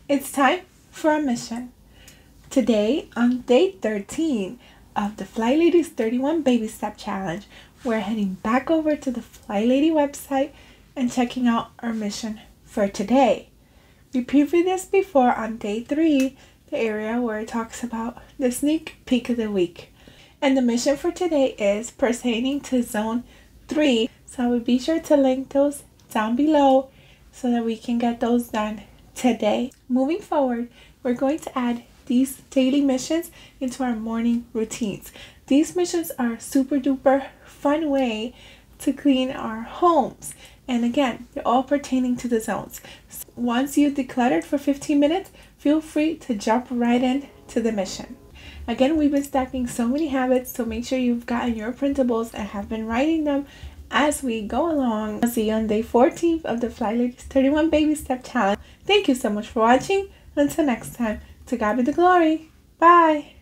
It's time for a mission. Today, on day 13 of the FlyLady's 31 Baby Step Challenge, we're heading back over to the FlyLady website and checking out our mission for today. We previewed this before on day 3, the area where it talks about the sneak peek of the week. And the mission for today is pertaining to zone 3, so I will be sure to link those down below so that we can get those done today. Moving forward, we're going to add these daily missions into our morning routines. These missions are a super duper fun way to clean our homes. And again, they're all pertaining to the zones. Once you've decluttered for 15 minutes, feel free to jump right in to the mission. Again, we've been stacking so many habits, so make sure you've gotten your printables and have been writing them as we go along. I'll see you on day 14 of the FlyLady's 31 Baby Step Challenge. Thank you so much for watching. Until next time, to God be the glory. Bye.